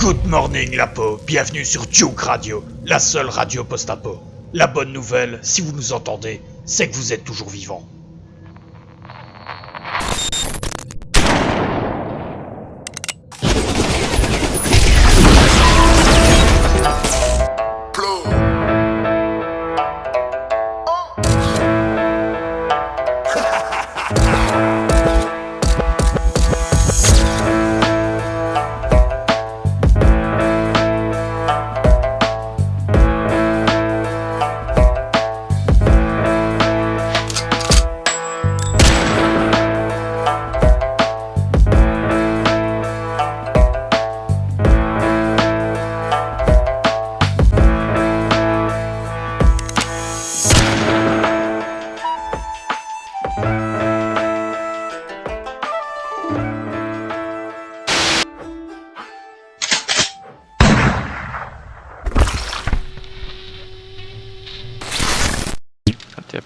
Good morning Lapo, bienvenue sur Duke Radio, la seule radio post-apo. La bonne nouvelle, si vous nous entendez, c'est que vous êtes toujours vivants.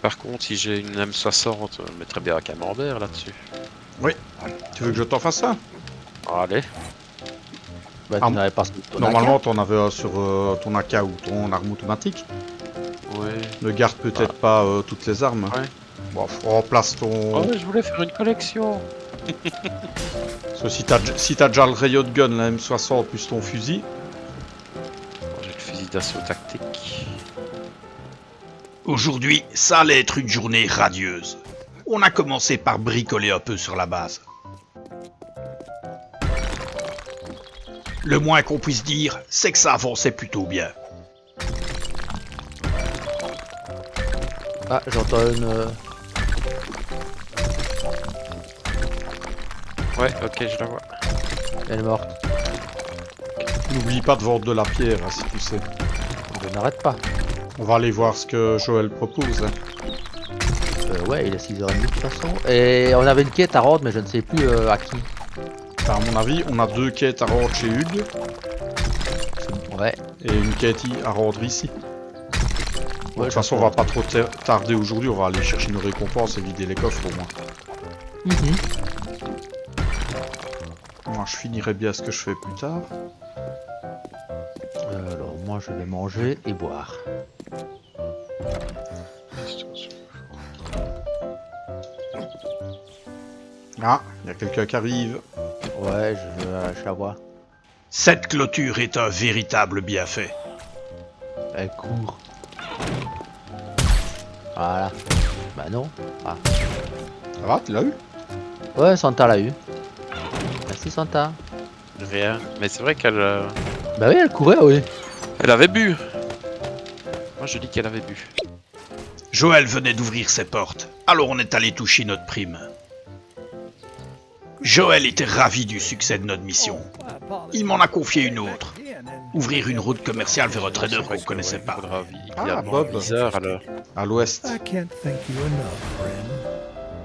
Par contre, si j'ai une M60, je mettrais bien un camembert là-dessus. Oui. Tu veux que je t'en fasse ça? Allez. Bah, tu n'avais pas ton Normalement, t'en avais un sur ton AK ou ton arme automatique. Ouais. Ne garde peut-être pas toutes les armes. Ouais. Bon, remplace ton... Oh, mais je voulais faire une collection. Parce que si t'as déjà le rayon de gun, la M60 plus ton fusil... J'ai le fusil d'assaut tactique. Aujourd'hui, ça allait être une journée radieuse. On a commencé par bricoler un peu sur la base. Le moins qu'on puisse dire, c'est que ça avançait plutôt bien. Ah, j'entends une... Ouais, ok, je la vois. Elle est morte. N'oublie pas de vendre de la pierre, hein, si tu sais. Je n'arrête pas. On va aller voir ce que Joël propose. Hein. Ouais, il est 6h30 de toute façon. Et on avait une quête à rendre, mais je ne sais plus à qui. Enfin, à mon avis, on a 2 quêtes à rendre chez Hugues. Ouais. Et une quête à rendre ici. De Ouais, toute façon, on va pas trop tarder aujourd'hui. On va aller chercher nos récompenses et vider les coffres au moins. Moi, je finirai bien ce que je fais plus tard. Alors, moi, je vais manger et boire. Ah, il y a quelqu'un qui arrive. Ouais, je la vois. Cette clôture est un véritable bienfait. Elle court. Voilà. Bah non. Ah. Ça va, tu l'as eu? Ouais, Santa l'a eu. Merci Santa. Rien. Mais c'est vrai qu'elle Bah oui, elle courait, oui. elle avait bu. Moi, je dis qu'elle avait bu. Joël venait d'ouvrir ses portes, alors on est allé toucher notre prime. Joël était ravi du succès de notre mission. Il m'en a confié une autre. Ouvrir une route commerciale vers un trader qu'on ne connaissait pas. Ah, Bob. Bizarre alors. À l'ouest. I can't thank you enough, friend.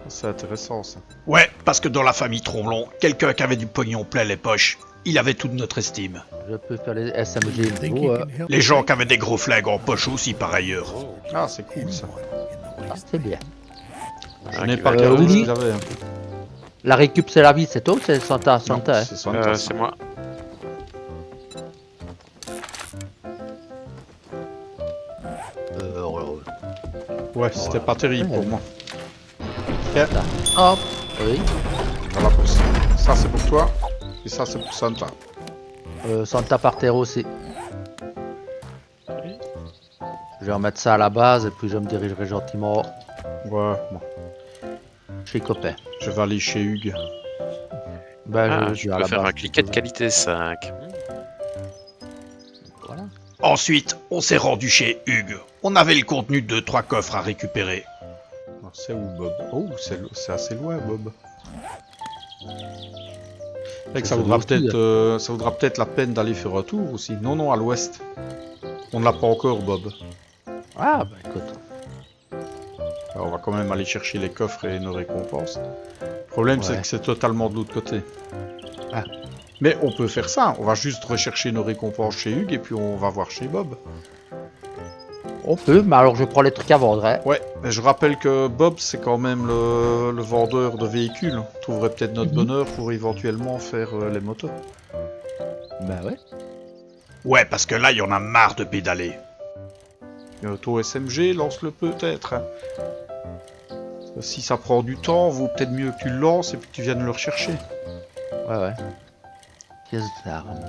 C'est intéressant ça. Ouais, parce que dans la famille Tromblon, quelqu'un qui avait du pognon plein les poches, il avait toute notre estime. Je peux faire les SMG. Think Oh, you can help Les gens qui avaient des gros flingues en poche aussi par ailleurs. Ah, c'est cool ça. c'est bien. Je n'ai qui pas va- regardé ce oui. qu'il avait. Hein. La récup, c'est la vie, c'est toi ou c'est Santa? Santa, hein. C'est Santa, ça. C'est moi. Ouais, c'était pas terrible pour moi. Hop. Oui. Voilà pour ça. Ça c'est pour toi. Et ça c'est pour Santa. Santa par terre aussi. Je vais remettre ça à la base et puis je me dirigerai gentiment Ouais, bon. chez copain. Je vais aller chez Hugues. Ben, Je vais à peux la faire base. un cliquet de qualité 5. Voilà. Ensuite, on s'est rendu chez Hugues. On avait le contenu de 3 coffres à récupérer. Alors, c'est où Bob? Oh, c'est assez loin Bob. Fait que ça voudra peut-être la peine d'aller faire un tour aussi. Non, non, à l'ouest. On ne l'a pas encore Bob. Ah, bah écoute. Alors, on va quand même aller chercher les coffres et nos récompenses. Le problème c'est Ouais. que c'est totalement de l'autre côté. Ah. Mais on peut faire ça, on va juste rechercher nos récompenses chez Hugues et puis on va voir chez Bob. On peut, mais alors je prends les trucs à vendre, hein. Ouais, mais je rappelle que Bob c'est quand même le vendeur de véhicules. On trouverait peut-être notre bonheur pour éventuellement faire les motos. Bah ouais. Ouais, parce que là, il y en a marre de pédaler. Auto SMG, lance-le peut-être. Hein. Si ça prend du temps, vaut peut-être mieux que tu le lances et puis que tu viennes le rechercher. Ouais, ouais. Pièce d'armes.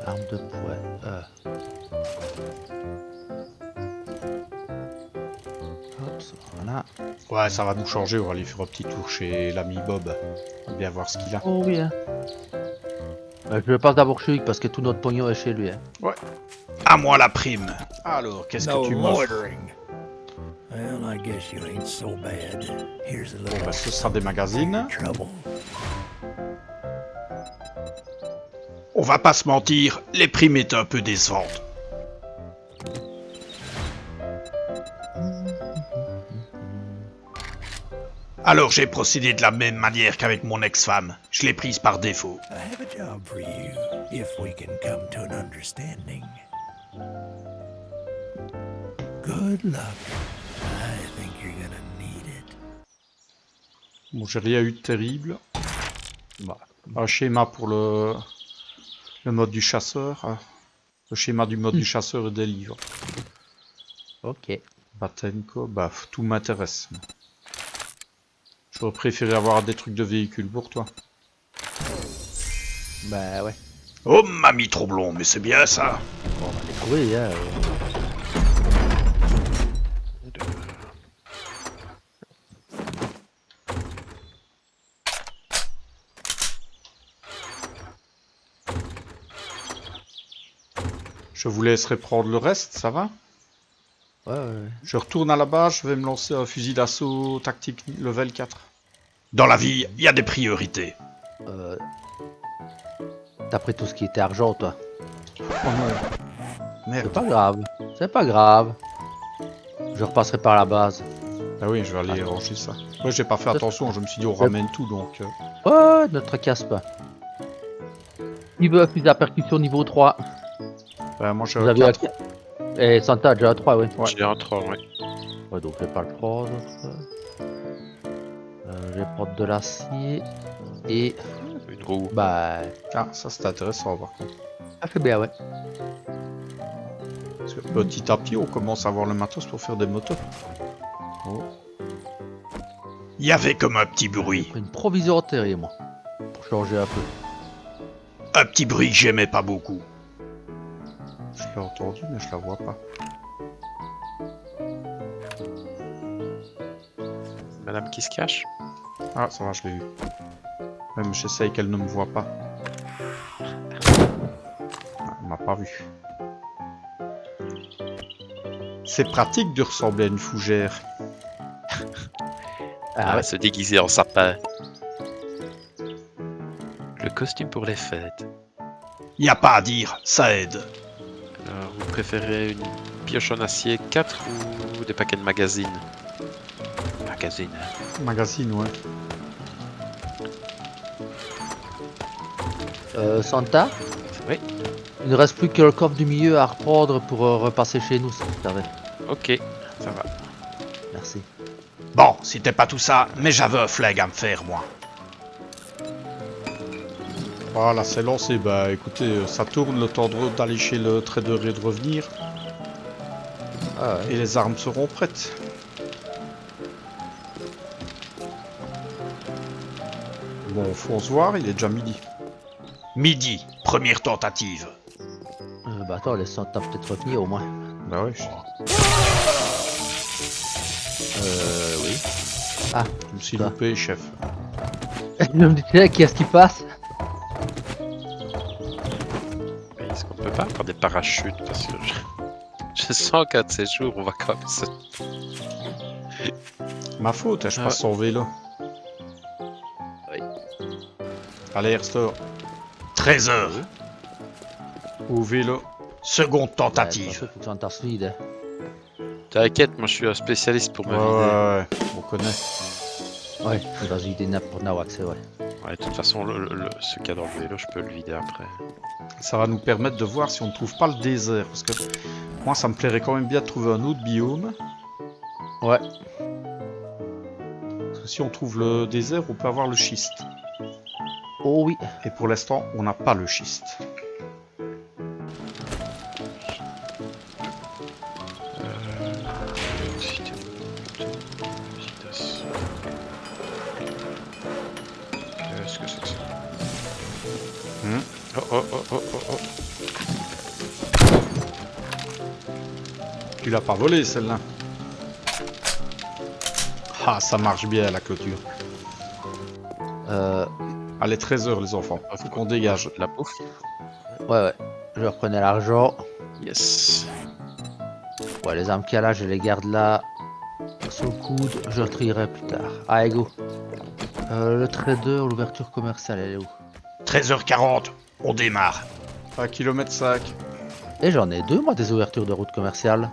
Arme de poing. Hop, ça, voilà. Ouais, ça va nous changer, on va aller faire un petit tour chez l'ami Bob. On va bien voir ce qu'il a. Oh oui, hein. Je passe d'abord chez lui parce que tout notre pognon est chez lui. Hein. À moi la prime. Alors, qu'est-ce No que tu m'offres? loitering. Well, I guess you ain't so bad. Here's a Bon, little bah, ce sera des magazines. trouble. On va pas se mentir, les primes étaient un peu décevantes. Alors j'ai procédé de la même manière qu'avec mon ex-femme. Je l'ai prise par défaut. I have a job for you, if we can come to an understanding. Good luck. I think you're gonna need it. Bon, j'ai rien eu de terrible. Bah, un schéma pour le mode du chasseur. Hein. Le schéma du mode du chasseur et des livres. Ok. Batenko, bah, tout m'intéresse. J'aurais préféré avoir des trucs de véhicules pour toi. Bah ouais. Oh mamie Troublon, mais c'est bien ça. Bon, on va les trouver, hein. Je vous laisserai prendre le reste, ça va? Ouais, ouais. Je retourne à la base, je vais me lancer un fusil d'assaut tactique level 4. Dans la vie, il y a des priorités. T'as pris tout ce qui était argent, toi. Oh non. C'est Merde. pas grave. C'est pas grave. Je repasserai par la base. Ah oui, je vais aller ranger ça. Ouais, j'ai pas fait attention, je me suis dit on ramène tout donc. Ouais, ne te casse pas. Il veut fusil à percussion niveau 3. Bah, moi j'ai Vous un avez 4. Et Santa a déjà 3, oui. Ouais. J'ai un 3, ouais. Ouais, donc je vais pas le prendre. Je vais prendre de l'acier. Et Une roue. bah. Ah, ça c'est intéressant par contre. Ça fait bien, ouais. Parce que petit à petit, on commence à avoir le matos pour faire des motos. Oh. Il y avait comme un petit J'ai bruit. pris une provision enterrée, moi. Pour changer un peu. Un petit bruit que j'aimais pas beaucoup. Je l'ai entendu, mais je la vois pas. Madame qui se cache. Ah, ça va, je l'ai eu. Même j'essaye qu'elle ne me voit pas. Ah, elle m'a pas vu. C'est pratique de ressembler à une fougère. Ah ouais. Se déguiser en sapin. Le costume pour les fêtes. Y a pas à dire, ça aide. Alors, vous préférez une pioche en acier 4 ou des paquets de magazines? Magazines. Magazine, ouais. Santa? Oui. Il ne reste plus que le coffre du milieu à reprendre pour repasser chez nous, si vous savez. Ok, ça va. Merci. Bon, c'était pas tout ça, mais j'avais un flag à me faire, moi. Voilà, c'est lancé. Bah écoutez, ça tourne le temps d'aller chez le trader et de revenir. Ah ouais. Et les armes seront prêtes. Bon, faut se voir, il est déjà midi. Midi, première tentative. Bah attends, laisse Santa peut-être revenir au moins. Bah oui, Oui. Ah, je me suis ça. loupé, chef. Je me dis, tiens, qu'est-ce qui passe? Est-ce qu'on peut pas avoir des parachutes? Parce que je sens qu'un de ces jours, on va quand même se... Ma faute, je Ah passe son vélo. Oui. Allez, restaure. 13 heures. Au vélo. Seconde Ouais, tentative. faut que Santa se vide. T'inquiète, moi je suis un spécialiste pour me Ouais, vider. ouais, on connaît. Ouais, il va se vider pour Nawak, c'est vrai. Ouais, de toute façon, ce qu'il y a dans le vélo, je peux le vider après. Ça va nous permettre de voir si on ne trouve pas le désert. Parce que moi, ça me plairait quand même bien de trouver un autre biome. Ouais. Parce que si on trouve le désert, on peut avoir le schiste. Oh oui. Et pour l'instant, on n'a pas le schiste. Qu'est-ce que c'est que ça? Hmm. Oh oh oh oh oh oh. Tu l'as pas volé celle-là. Ah, ça marche bien la clôture. Allez, 13h les enfants. Faut qu'on dégage. De la bouffe. Ouais. Je reprenais l'argent. Yes. Ouais, les armes qu'il y a là, je les garde là. Sous le coude, je retrierai plus tard. Allez, go. Le trader, l'ouverture commerciale, elle est où? 13h40, on démarre. À kilomètre 5. Et j'en ai deux, moi, des ouvertures de route commerciale.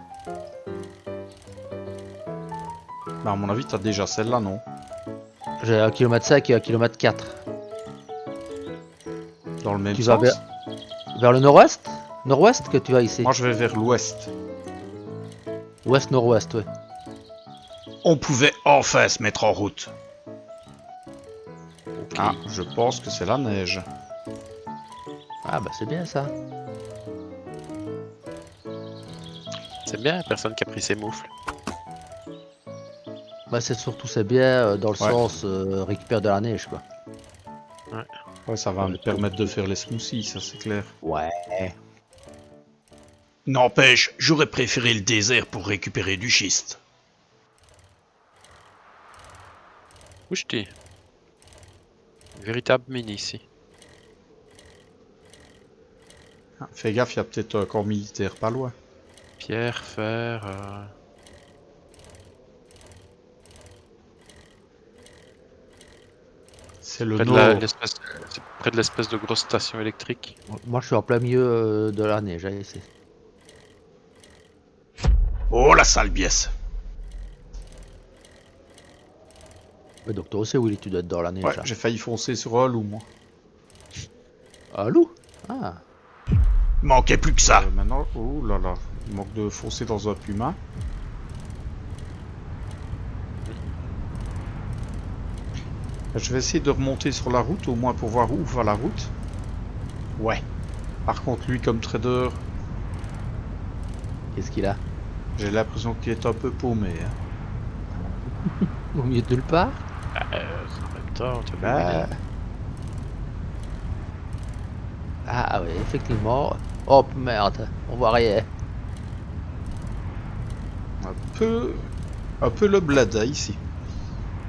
Bah, à mon avis, t'as déjà celle-là, non? J'ai 1 km 5 et 1 km 4. Dans le même Tu vas sens. vers le nord-ouest? Nord-ouest que tu vas ici? Moi, je vais vers l'ouest. Ouest-nord-ouest, ouais. On pouvait enfin se mettre en route. Ah, je pense que c'est la neige. Ah bah c'est bien ça. C'est bien, personne qui a pris ses moufles. Bah c'est surtout c'est bien dans le Ouais. sens récupère de la neige quoi. Ouais, ça va me permettre de faire les smoothies, ça c'est clair. Ouais. N'empêche, j'aurais préféré le désert pour récupérer du schiste. Où je t'ai? Véritable mine ici. Ah, fais gaffe, il y a peut-être un corps militaire pas loin. Pierre, fer... C'est le près, de nord. c'est près de l'espèce de grosse station électrique. Moi je suis en plein milieu de la neige ici. Oh la sale biesse. Mais donc toi aussi Willy tu dois être dans la neige Ouais, là. j'ai failli foncer sur un loup, moi. Ah loup. Ah. Manquait plus que ça. Maintenant, oh là là, il manque de foncer dans un puma. Je vais essayer de remonter sur la route, au moins pour voir où va la route. Ouais. Par contre, lui, comme trader, Qu'est-ce qu'il a? j'ai l'impression qu'il est un peu paumé. Hein. Au milieu de nulle part? En même temps, tu Bah, Ah oui effectivement. Oh merde, on voit rien. un peu le bled hein, ici.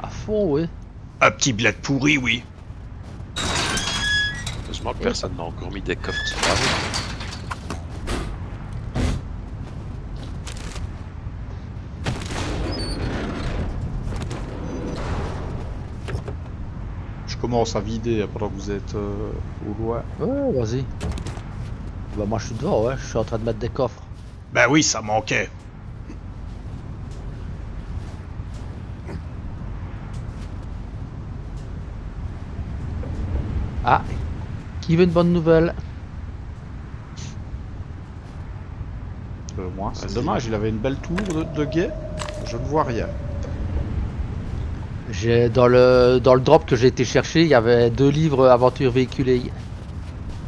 À fond oui. Un petit bled pourri, oui. heureusement que personne n'a encore mis des coffres sur la route. Je commence à vider pendant que vous êtes au loin. Ouais vas-y. Bah moi je suis devant ouais, je suis en train de mettre des coffres. Ben oui, ça manquait. Ah. Qui veut une bonne nouvelle? Moi, c'est Vas-y. dommage, il avait une belle tour de guet. Je ne vois rien. J'ai dans le drop que j'ai été chercher, il y avait 2 livres aventure véhiculée.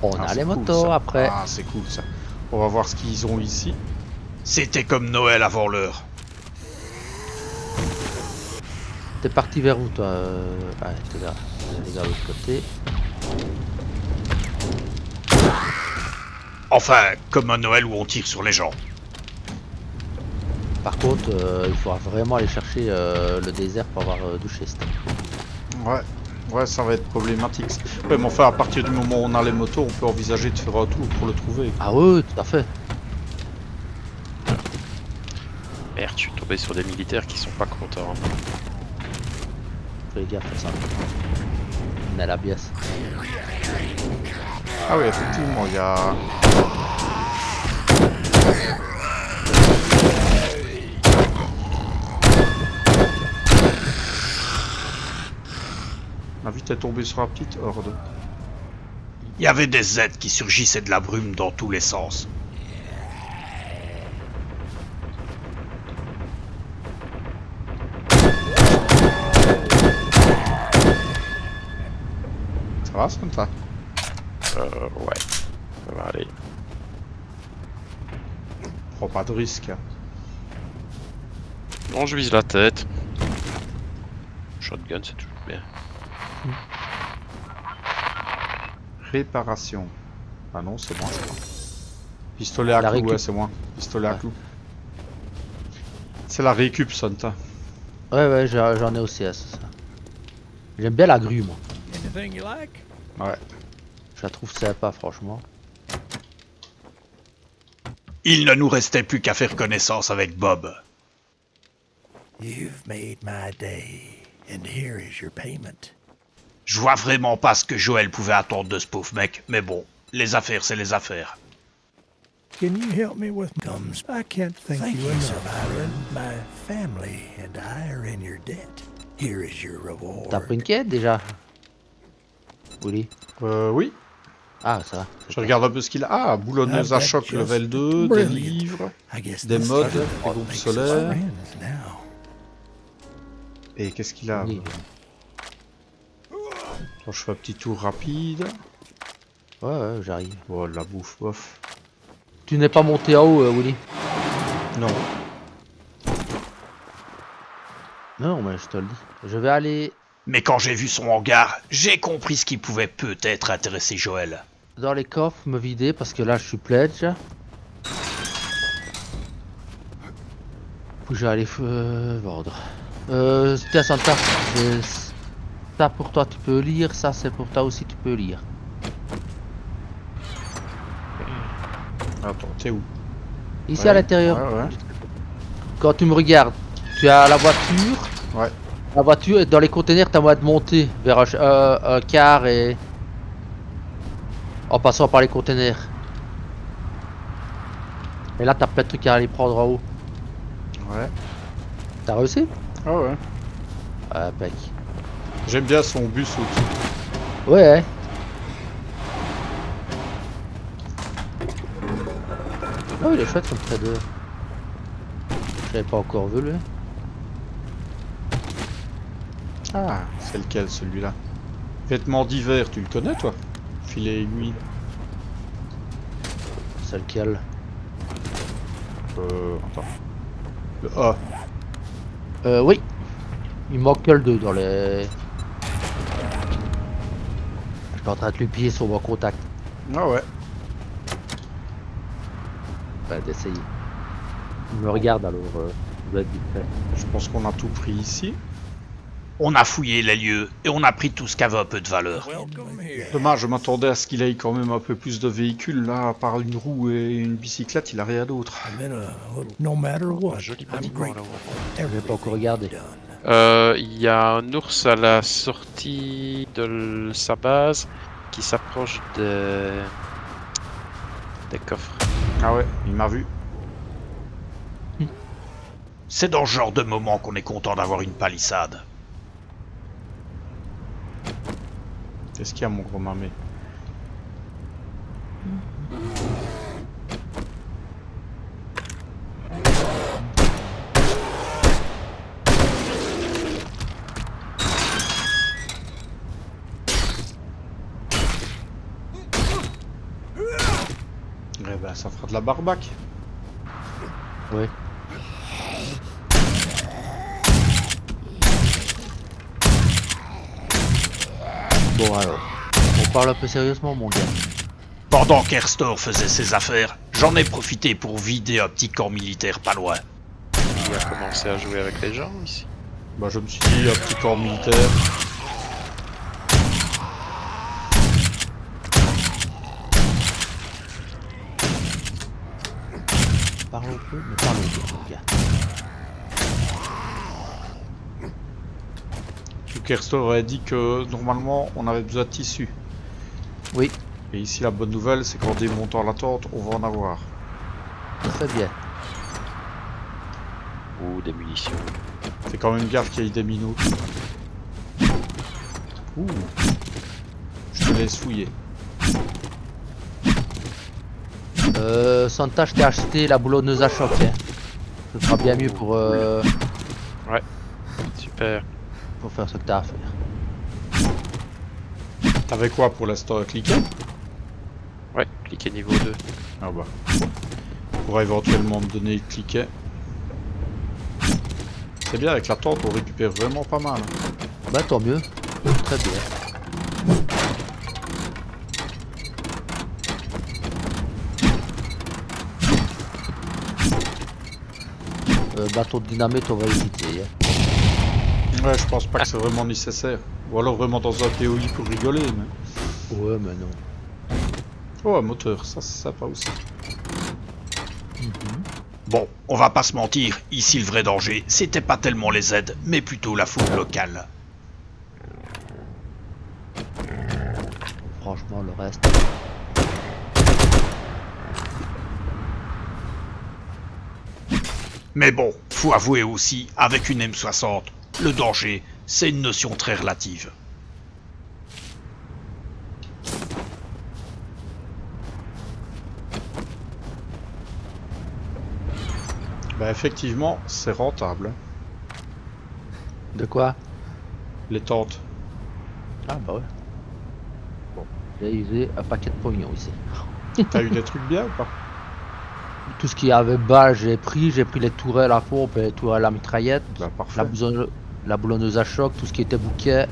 On Ah, a c'est les cool, motos ça. après. Ah, c'est cool ça. On va voir ce qu'ils ont ici. C'était comme Noël avant l'heure. T'es parti vers où toi Ouais, t'es vers l'autre côté. Enfin, comme un Noël où on tire sur les gens. Par contre, il faudra vraiment aller chercher le désert pour avoir du schiste. Ouais, ça va être problématique. Ouais, mais enfin, à partir du moment où on a les motos, on peut envisager de faire un tour pour le trouver. Ah oui, tout à fait. Merde, je suis tombé sur des militaires qui sont pas contents. Fais gaffe à ça. On a la biesse. Ah oui, effectivement, il y a... On a vite tombé sur la petite horde. Il y avait des Z qui surgissaient de la brume dans tous les sens. Ça va, Santa? Ouais. Ça va aller. Prends pas de risque. Hein. Non, je vise la tête. Shotgun, c'est toujours bien. Réparation. Ah non, c'est moi, je crois. Pistolet à La clous, récup. ouais, c'est moi. Pistolet à Ouais. clous. C'est la récup, Santa. Ouais, j'en ai aussi, c'est ça. J'aime bien la grue, moi. Anything you like? Ouais. Je la trouve sympa, franchement. Il ne nous restait plus qu'à faire connaissance avec Bob. You've made my day, and here is your payment. Je vois vraiment pas ce que Joël pouvait attendre de ce pauvre mec, mais bon, les affaires c'est les affaires. Can you help me with comes? I can't thank you enough, Byron. My family and I are in your debt. Here is your reward. T'as pris une quête déjà? Oui. Oui. Ah, ça va. Je regarde un peu ce qu'il a. Ah, boulonneuse à choc level 2, des livres, I guess des this modes, is des what groupes makes us solaires. friends now. Et qu'est-ce qu'il a? Oui. Attends, je fais un petit tour rapide. Ouais, j'arrive. Oh, la bouffe, bof. Tu n'es pas monté en haut, Willy? Non. Non, mais je te le dis. Je vais aller Mais quand j'ai vu son hangar, j'ai compris ce qui pouvait peut-être intéresser Joël. dans les coffres me vider parce que là je suis plein déjà. Puis je vais aller vendre. Tiens Santa, ça pour toi tu peux lire, ça c'est pour toi aussi tu peux lire. Attends, t'es où? Ici Ouais. à l'intérieur, Ouais, ouais. quand tu me regardes, tu as la voiture. Ouais. La voiture est dans les containers, t'as moyen de monter vers un car et en passant par les containers. Et là t'as plein de trucs à aller prendre en haut. Ouais. T'as réussi? Ah ouais. Ouais, mec. J'aime bien son bus au-dessus. Ouais. Oh, il est chouette comme trader. Je l'avais pas encore vu lui. Ah, c'est lequel celui-là? Vêtements d'hiver, tu le connais toi? Filet aiguille. C'est lequel? Attends. Le A. Oui. Il manque que le 2 dans les... Je suis en train de lui pied sur mon contact. Ah ouais. D'essayer. Il me regarde alors. Je dois être vite fait. Je pense qu'on a tout pris ici. On a fouillé les lieux et on a pris tout ce qui avait un peu de valeur. Welcome here. Dommage, je m'attendais à ce qu'il ait quand même un peu plus de véhicules. Là, à part une roue et une bicyclette, il a rien d'autre. I've been a little, no matter what, Un joli I'm bâtiment grateful là-haut. for Je l'ai pas encore everything regardé. you've done. Il y a un ours à la sortie de sa base qui s'approche des coffres. Ah ouais, il m'a vu. C'est dans ce genre de moment qu'on est content d'avoir une palissade. Qu'est-ce qu'il y a, mon gros mamé? Eh ben, ça fera de la barbaque. Oui. Bon alors. On parle un peu sérieusement mon gars. Pendant qu'Erstor faisait ses affaires, j'en ai profité pour vider un petit camp militaire pas loin. Il a commencé à jouer avec les gens ici. Bah, je me suis dit, un petit corps militaire. Parlons peu, mais parlons bien mon gars. Kerstor a dit que normalement on avait besoin de tissu. Oui, Et ici la bonne nouvelle c'est qu'en démontant la tente on va en avoir. très bien. Ou des munitions. C'est quand même gaffe qu'il y ait des minots. Ouh. Je te laisse fouiller. Santa, je t'ai acheté la boulonneuse à choc. Hein. Ce sera bien mieux pour Super. faire ce que t'as à faire. T'avais quoi pour l'instant? Cliquer? Ouais, cliquez niveau 2. Ah bah. On pourra éventuellement me donner le cliquet. C'est bien, avec la tente on récupère vraiment pas mal. Bah tant mieux. Très bien. bateau de dynamite, on va éviter. Hein. Ouais, je pense pas que c'est vraiment nécessaire. Ou alors vraiment dans un POI pour rigoler, mais... Ouais, mais non. Oh, un moteur, ça c'est sympa aussi. Bon, on va pas se mentir, ici le vrai danger, c'était pas tellement les aides, mais plutôt la foule locale. Franchement, le reste. Mais bon, faut avouer aussi, avec une M60, le danger, c'est une notion très relative. Bah effectivement, c'est rentable. Hein. De quoi? Les tentes. Ah bah ouais. Bon, j'ai usé un paquet de pognon ici. T'as eu des trucs bien ou pas? Tout ce qu'il y avait bas, j'ai pris les tourelles à pompe et les tourelles à mitraillette, Bah parfait. la boulonneuse à choc, tout ce qui était bouquet.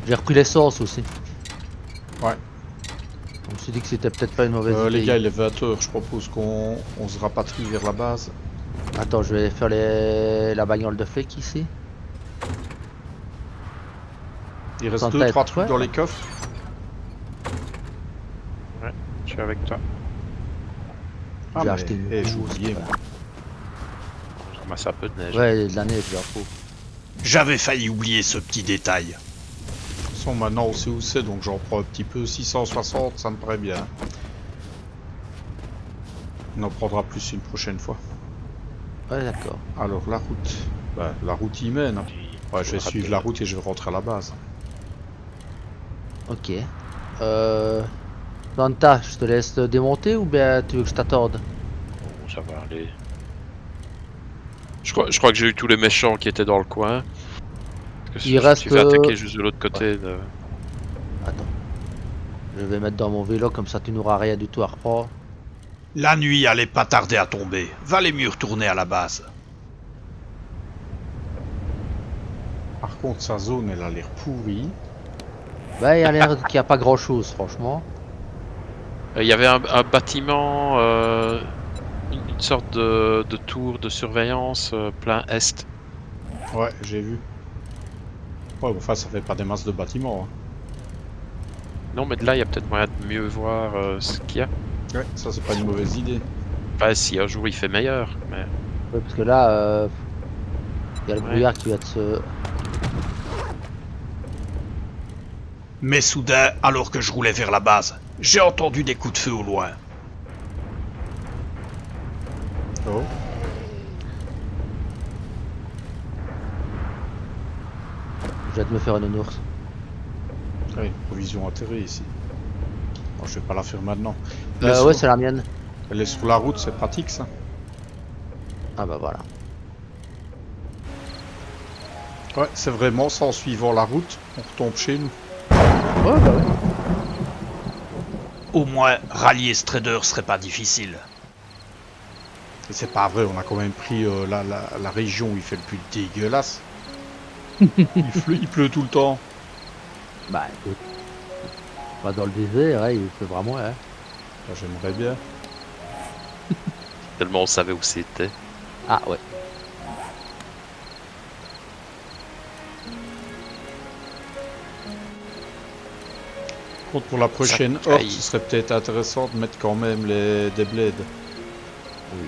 J'ai repris l'essence aussi. Ouais. Je me suis dit que c'était peut-être pas une mauvaise idée. Les gars, il est 20h, je propose qu'on se rapatrie vers la base. Attends, je vais faire la bagnole de flic ici. Il reste Sans 2-3 tête, trucs ouais. dans les coffres. Je suis avec toi. J'ai acheté une j'ai housse, oublié, ouais. moi. Je ramasse un peu de neige. Ouais, de la neige, il en faut. J'avais failli oublier ce petit détail. De toute façon, maintenant on sait où c'est, donc j'en prends un petit peu. 660, ça me paraît bien. On en prendra plus une prochaine fois. Ouais, d'accord. Alors, la route. Bah, la route y mène. Hein. Ouais, je vais suivre la route et je vais rentrer à la base. Ok. Danta, je te laisse démonter ou bien tu veux que je t'attende? Bon, ça va aller. Je crois que j'ai eu tous les méchants qui étaient dans le coin. Parce que Il je me reste, suis fait attaquer juste de l'autre côté. De... Attends. Je vais mettre dans mon vélo, comme ça tu n'auras rien du tout à reprendre. La nuit allait pas tarder à tomber, valait mieux retourner à la base. Par contre, sa zone, elle a l'air pourrie. Bah, il y a l'air qu'il n'y a pas grand chose, franchement. Il y avait un bâtiment, une sorte de tour de surveillance plein est. Ouais, j'ai vu. Ouais, enfin, ça fait pas des masses de bâtiments. Hein. Non, mais de là, il y a peut-être moyen de mieux voir ce qu'il y a. Ouais, ça, c'est pas une mauvaise idée. Enfin, si un jour il fait meilleur, mais... Ouais, parce que là, il y a le Ouais. brouillard qui va de se... Mais soudain, alors que je roulais vers la base, j'ai entendu des coups de feu au loin. Oh. Je vais te me faire une ours. Ouais, provision atterrée ici. Bon, je vais pas la faire maintenant. Ouais, c'est la mienne. Elle est sur la route, c'est pratique ça. Ah bah voilà. Ouais, c'est vraiment ça, en suivant la route, on retombe chez nous. Ouais, bah ouais. Au moins, rallier ce trader serait pas difficile. Et c'est pas vrai, on a quand même pris la région où il fait le plus dégueulasse. Il pleut tout le temps. Bah écoute. Bah dans le désert, il fait vraiment, hein. Là, j'aimerais bien. Tellement on savait où c'était. Ah ouais. Par contre, pour la prochaine Ça horde, caille. ce serait peut-être intéressant de mettre quand même des bleds. Oui.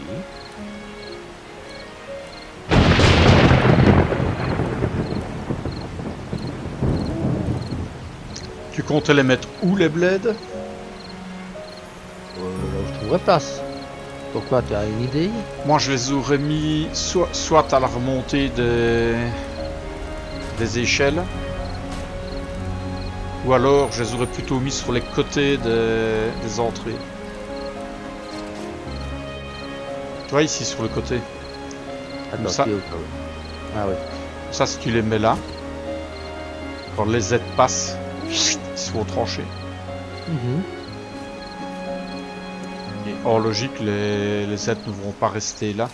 Tu comptais les mettre où les bleds? Là où je trouverais place. Pourquoi, tu as une idée? Moi, je les aurais mis soit à la remontée des échelles, ou alors je les aurais plutôt mis sur les côtés des entrées. Tu vois, ici sur le côté. Attends, ça. qui est au cas où. Ah oui. Ça, si tu les mets là, quand les aides passent, ils sont tranchés. Et en logique, les aides ne vont pas rester là,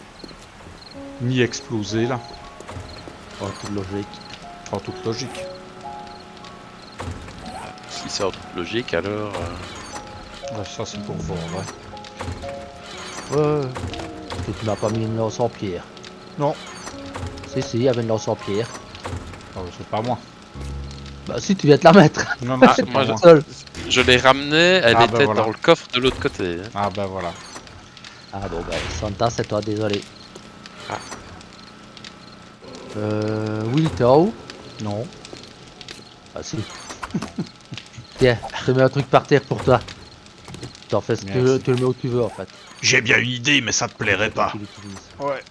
ni exploser là, En toute logique. en toute logique. Si c'est en toute logique, alors... Ouais, ça, c'est pour voir. Ouais. Ouais. Parce que tu m'as pas mis une lance en pierre. Non. Si, il y avait une lance en pierre. Oh, c'est pas moi. Bah si, tu viens de la mettre. Non, non, Ah, c'est moi, pas moi. Seul. Je l'ai ramenée, elle Ah, était voilà. dans le coffre de l'autre côté. Hein. Ah ben voilà. Ah bon, bah Santa, c'est toi, désolé. Ah. Will, t'es en haut? Non. Ah si. Tiens, je te mets un truc par terre pour toi. T'en fais ce que Merci. tu le mets où tu veux en fait. J'ai bien une idée, mais ça te plairait pas. Tu l'utilises. Ouais.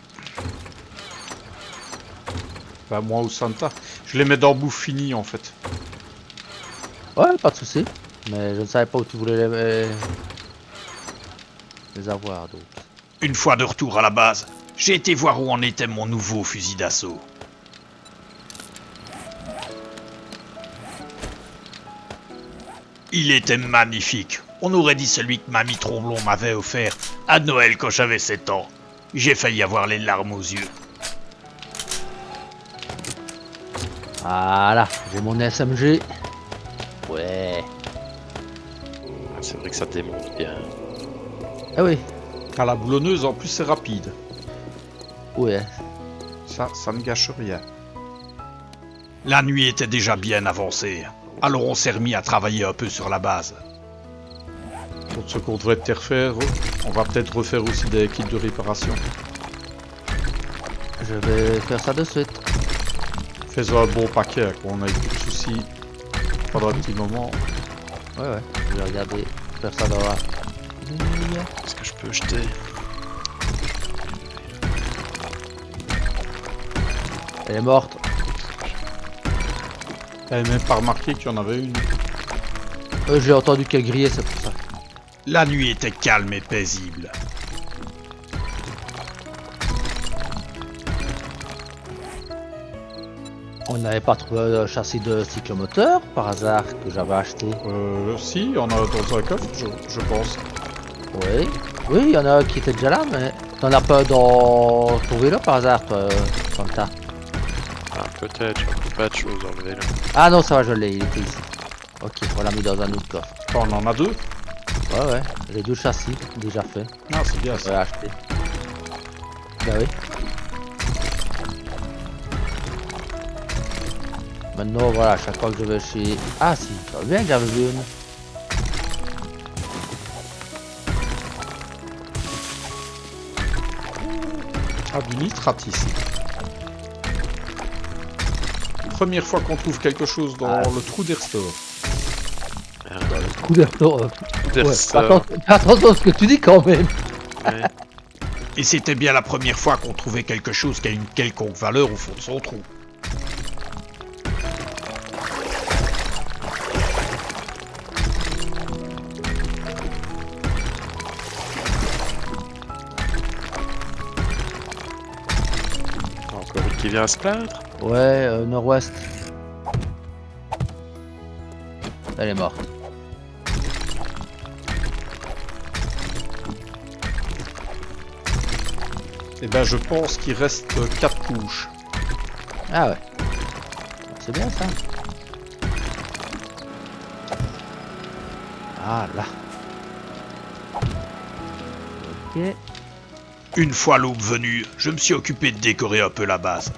Bah moi ou Santa. Je les mets dans bouffe finie en fait. Ouais, pas de soucis. Mais je ne savais pas où tu voulais les avoir donc. Une fois de retour à la base, j'ai été voir où en était mon nouveau fusil d'assaut. Il était magnifique. On aurait dit celui que Mamie Tromblon m'avait offert à Noël quand j'avais 7 ans. J'ai failli avoir les larmes aux yeux. Voilà, j'ai mon SMG. Ouais. Ah, c'est vrai que ça démonte bien. Ah oui. À la boulonneuse en plus c'est rapide. Ouais. Ça ne gâche rien. La nuit était déjà bien avancée, alors on s'est remis à travailler un peu sur la base. Pour ce qu'on devrait te refaire, on va peut-être refaire aussi des kits de réparation. Je vais faire ça de suite. Fais-en un bon paquet, qu'on ait plus de soucis pendant un petit moment. Ouais. Je vais regarder. Faire ça dans la... Est-ce que je peux jeter? Elle est morte. T'avais même pas remarqué qu'il y en avait une. J'ai entendu qu'elle grillait, c'est pour ça. La nuit était calme et paisible. On n'avait pas trouvé un châssis de cyclomoteur par hasard que j'avais acheté. Si, on a dans un coffre, je pense. Oui. Oui, il y en a un qui était déjà là, mais t'en as pas dans ton vélo par hasard, toi, Santa? Ah, peut-être, je trouve pas de choses dans le vélo. Ah non, ça va, je l'ai, il était ici. Ok, on l'a mis dans un autre coffre. On en a deux. Ouais, les deux châssis déjà faits. Ah, c'est bien J'avais ça. acheté. Bah oui. Maintenant, voilà, à chaque fois que je vais chez... Ah si, ça va bien que j'avais vu une. Ah, du nitrate ici. Première fois qu'on trouve quelque chose dans Ah. le trou d'Airstore. Coup d'arteau. Dire Ouais, ça, attention à ce que tu dis quand même. ouais. Et c'était bien la première fois qu'on trouvait quelque chose qui a une quelconque valeur au fond de son trou. Encore une qui vient à se plaindre. Ouais, nord-ouest. Elle est morte. Et ben, je pense qu'il reste 4 couches. Ah ouais. C'est bien ça. Ah là. Ok. Une fois l'aube venue, je me suis occupé de décorer un peu la base.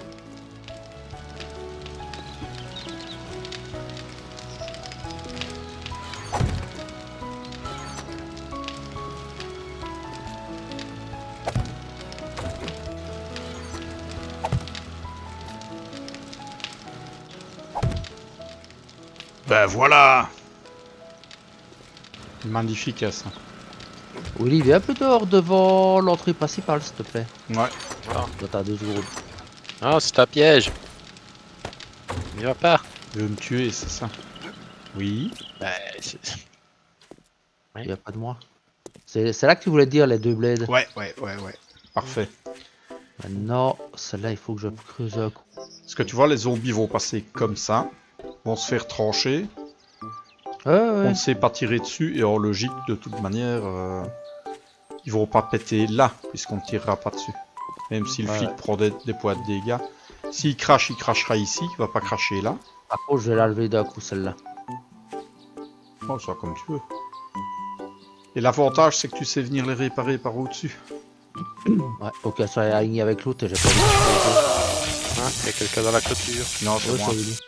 Ben voilà. Magnifique ça. Willy, viens un peu dehors devant l'entrée principale, s'il te plaît. Ouais. Toi, t'as 2 secondes. Ah, c'est un piège. Il va pas. Il veut me tuer, c'est ça. Oui. Bah, c'est- Il y a pas de moi. C'est là que tu voulais dire les 2 blades. Ouais. Parfait. Maintenant, celle-là, il faut que je creuse un coup. Parce que tu vois, les zombies vont passer comme ça, vont se faire trancher, Ouais, on ouais. ne sait pas tirer dessus, et en logique, de toute manière, ils vont pas péter là, puisqu'on ne tirera pas dessus. Même si le Ouais. flic prend des points de dégâts. S'il crache, il crachera ici, il va pas cracher là. Par contre, je vais la lever d'un coup, celle-là. Oh, ça comme tu veux. Et l'avantage, c'est que tu sais venir les réparer par au-dessus. Ouais, faut qu'elle soit alignée avec l'autre, j'ai pas envie de Hein, il y a quelqu'un dans la clôture. Non, Ouais, c'est moi. c'est Willy.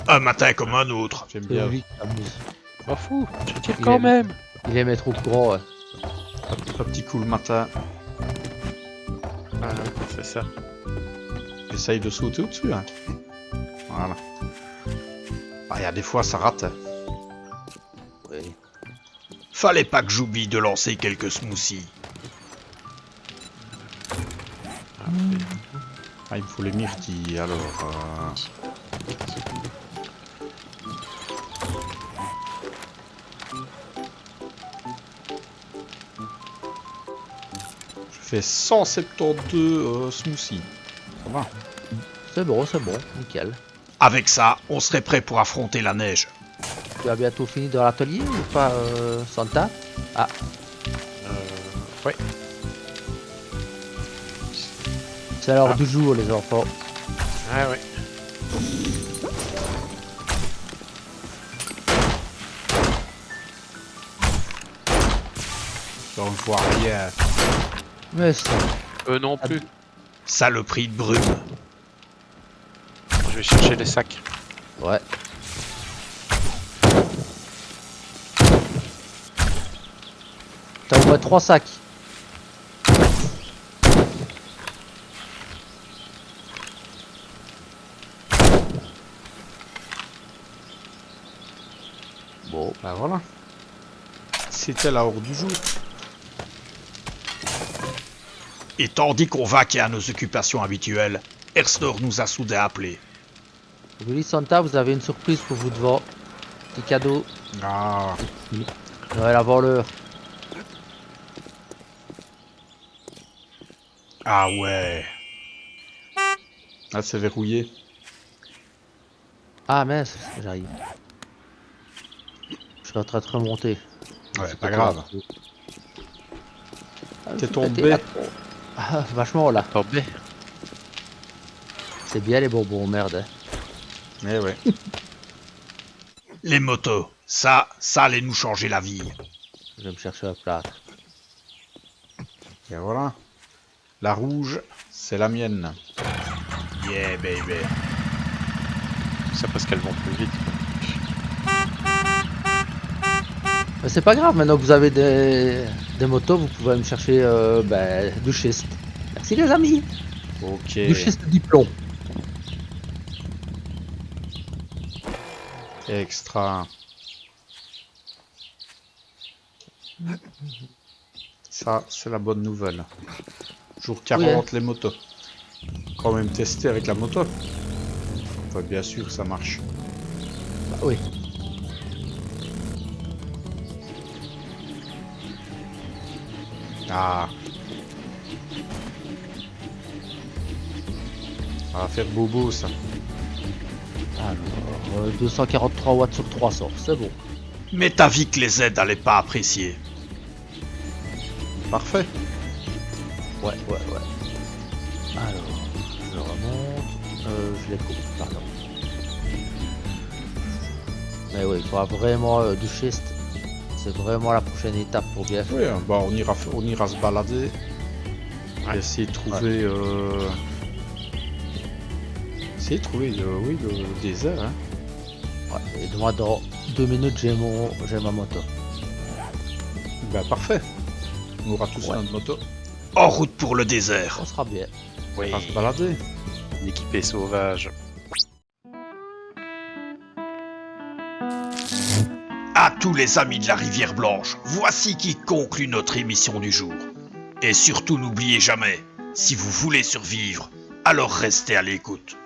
Un matin comme un autre. J'aime C'est bien. Willy qui s'amuse. M'en fous, je tire Il quand aime. même. Il aime être au courant, ouais. Un petit coup le matin. Ah, c'est ça. J'essaye de sauter au-dessus. Hein. Voilà. Ah, il y a des fois, ça rate. Oui. Fallait pas que j'oublie de lancer quelques smoothies. Ah, il me faut les myrtilles, alors... Je fais 172 smoothies. Ça va. C'est bon, nickel. Avec ça, on serait prêt pour affronter la neige. Tu as bientôt fini dans l'atelier ou pas, Santa? Ah, Ouais. c'est l'heure du jour, les enfants. Ah ouais. Donc, je vois rien. Mais c'est... Eux non plus. Saloperie de brume. Je vais chercher les sacs. Ouais. T'as au moins 3 sacs. Bon, Ben voilà. C'était la hors du jour. Et tandis qu'on vaquait à nos occupations habituelles, Erstor nous a soudain appelés. Willy, Santa, vous avez une surprise pour vous devant. Petit cadeau. Ah, Noël avant l'heure. Ah ouais. là, c'est verrouillé. Ah mince, j'arrive. Je suis en train de remonter. Ouais, C'est pas grave. Ah, T'es c'est tombé. pété. Ah, vachement là. Tombé. C'est bien les bonbons, merde. Eh ouais. Les motos, ça allait nous changer la vie. Je vais me chercher un plâtre. Et voilà. La rouge, c'est la mienne. Yeah baby. C'est parce qu'elles vont plus vite. Mais c'est pas grave, maintenant que vous avez des motos, vous pouvez me chercher du schiste. Merci les amis. Ok. Du schiste du plomb. Extra. Ça, c'est la bonne nouvelle. Jour 40, les motos. Quand même tester avec la moto. Enfin, bien sûr, ça marche. Bah oui. Ah. Ça va faire bobo, ça. Alors, 243 watts sur 300, c'est bon. Mais t'as vu que les aides allaient pas apprécier. Parfait. Ouais. Alors, je remonte. Je les coupe, pardon. Mais oui, il faudra vraiment du schiste. C'est vraiment la prochaine étape pour bien faire. Oui, bah, on ira se balader. Et essayer de trouver... Essayer de trouver, oui, le désert, hein. Ouais, et moi, dans 2 minutes, j'ai ma moto. Bah, parfait. On aura tous notre moto. En route pour le désert. On sera bien. Oui. On va se balader. Équipé sauvage. À tous les amis de la Rivière Blanche, voici qui conclut notre émission du jour. Et surtout n'oubliez jamais, si vous voulez survivre, alors restez à l'écoute.